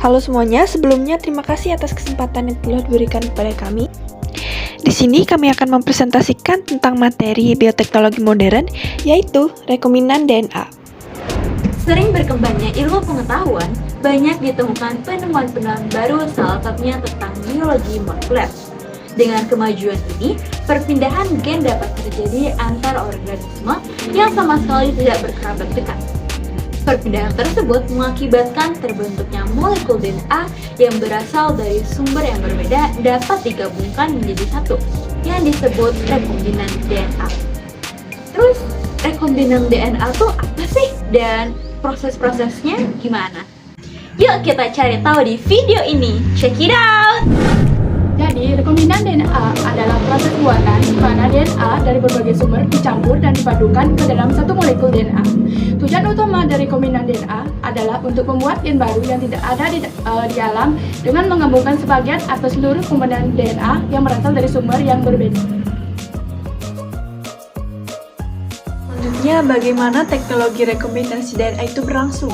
Halo semuanya, sebelumnya terima kasih atas kesempatan yang telah diberikan kepada kami. Di sini kami akan mempresentasikan tentang materi bioteknologi modern, yaitu rekombinan DNA. Sering berkembangnya ilmu pengetahuan, banyak ditemukan penemuan-penemuan baru, salah satunya tentang biologi molekuler. Dengan kemajuan ini, perpindahan gen dapat terjadi antar organisme yang sama sekali tidak berkerabat dekat. Perpindahan tersebut mengakibatkan terbentuknya molekul DNA yang berasal dari sumber yang berbeda dapat digabungkan menjadi satu, yang disebut rekombinan DNA. Terus, rekombinan DNA itu apa sih? Dan proses-prosesnya gimana? Yuk kita cari tahu di video ini. Check it out! Jadi, rekombinan DNA adalah proses buatan di mana DNA dari berbagai sumber dicampur dan dipadukan ke dalam satu molekul DNA. Tujuan utama dari rekombinan DNA adalah untuk membuat gen baru yang tidak ada di alam dengan menggabungkan sebagian atau seluruh komponen DNA yang berasal dari sumber yang berbeda. Selanjutnya, bagaimana teknologi rekombinasi DNA itu berlangsung?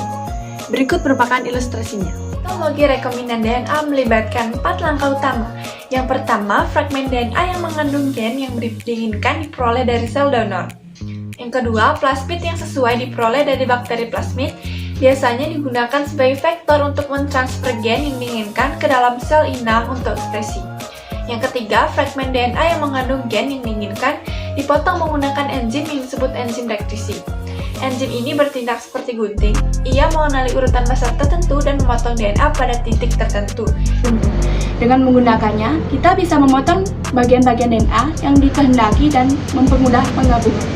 Berikut merupakan ilustrasinya. Teknologi rekombinan DNA melibatkan 4 langkah utama. Yang pertama, fragmen DNA yang mengandung gen yang diinginkan diperoleh dari sel donor. Yang kedua, plasmid yang sesuai diperoleh dari bakteri plasmid biasanya digunakan sebagai vektor untuk mentransfer gen yang diinginkan ke dalam sel inang untuk ekspresi. Yang ketiga, fragmen DNA yang mengandung gen yang diinginkan dipotong menggunakan enzim yang disebut enzim rektisi. Enzim ini bertindak seperti gunting. Ia mengenali urutan massa tertentu dan memotong DNA pada titik tertentu. Dengan menggunakannya, kita bisa memotong bagian-bagian DNA yang dikehendaki dan mempermudah penggabungan.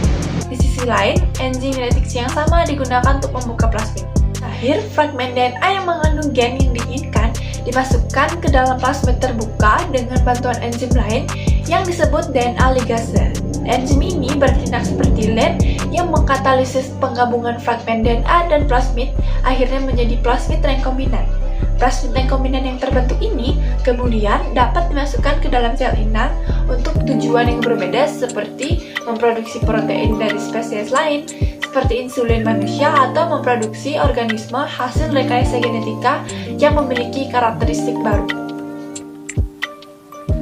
Di sisi lain, enzim rektisi yang sama digunakan untuk membuka plasmid. Terakhir, fragmen DNA yang mengandung gen yang diinginkan dimasukkan ke dalam plasmid terbuka dengan bantuan enzim lain yang disebut DNA ligase. Enzim ini bertindak seperti led yang mengkatalisis penggabungan fragmen DNA dan plasmid, akhirnya menjadi plasmid rekombinan. Plasmid rekombinan yang terbentuk ini kemudian dapat dimasukkan ke dalam sel inang untuk tujuan yang berbeda seperti memproduksi protein dari spesies lain, seperti insulin manusia atau memproduksi organisme hasil rekayasa genetika yang memiliki karakteristik baru.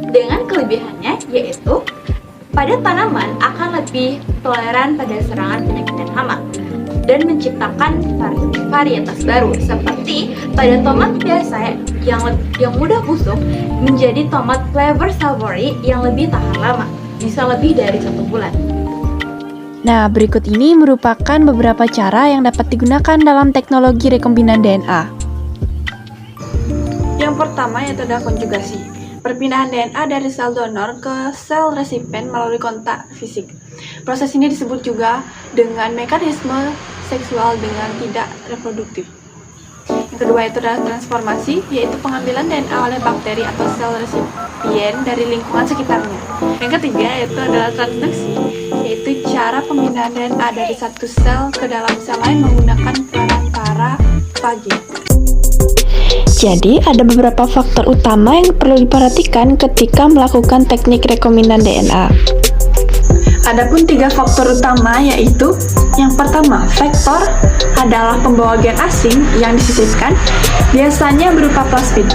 Dengan kelebihannya yaitu pada tanaman akan lebih toleran pada serangan penyakit dan hama dan menciptakan varietas baru seperti pada tomat biasa yang mudah busuk menjadi tomat flavor savory yang lebih tahan lama, bisa lebih dari 1 bulan. Nah, berikut ini merupakan beberapa cara yang dapat digunakan dalam teknologi rekombinan DNA. Yang pertama yaitu adalah konjugasi. Perpindahan DNA dari sel donor ke sel resipen melalui kontak fisik. Proses ini disebut juga dengan mekanisme seksual dengan tidak reproduktif. Yang kedua itu adalah transformasi, yaitu pengambilan DNA oleh bakteri atau sel resipien dari lingkungan sekitarnya. Yang ketiga yaitu adalah transduksi, yaitu cara pemindahan DNA dari satu sel ke dalam sel lain menggunakan perantara fage. Jadi, ada beberapa faktor utama yang perlu diperhatikan ketika melakukan teknik rekombinan DNA. Adapun 3 faktor utama yaitu, yang pertama, vektor adalah pembawa gen asing yang disisipkan, biasanya berupa plasmid.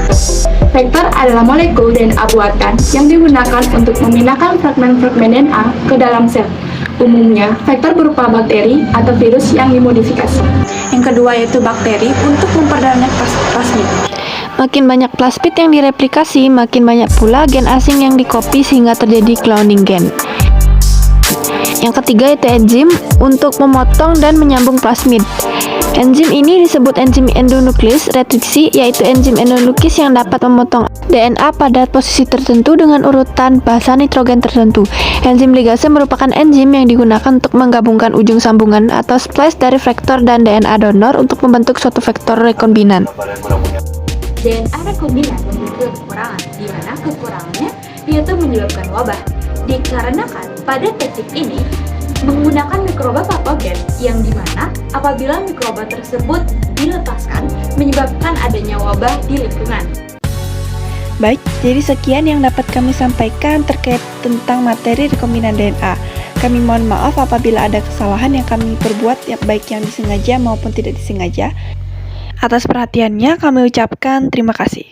Vektor adalah molekul DNA buatan yang digunakan untuk memindahkan fragmen-fragmen DNA ke dalam sel. Umumnya, vektor berupa bakteri atau virus yang dimodifikasi. Yang kedua yaitu bakteri untuk memperbanyak plasmid. Makin banyak plasmid yang direplikasi, makin banyak pula gen asing yang dikopi sehingga terjadi cloning gen. Yang ketiga yaitu enzim untuk memotong dan menyambung plasmid. Enzim ini disebut enzim endonuklease retriksi, yaitu enzim endonuklease yang dapat memotong DNA pada posisi tertentu dengan urutan basa nitrogen tertentu. Enzim ligase merupakan enzim yang digunakan untuk menggabungkan ujung sambungan atau splice dari vektor dan DNA donor untuk membentuk suatu vektor rekombinan. DNA rekombinan memiliki kekurangan, di mana kekurangannya yaitu menyebabkan wabah. Dikarenakan pada teknik ini menggunakan mikroba patogen yang dimana apabila mikroba tersebut dilepaskan menyebabkan adanya wabah di lingkungan. Baik, jadi sekian yang dapat kami sampaikan terkait tentang materi rekombinan DNA. Kami mohon maaf apabila ada kesalahan yang kami perbuat, baik yang disengaja maupun tidak disengaja. Atas perhatiannya kami ucapkan terima kasih.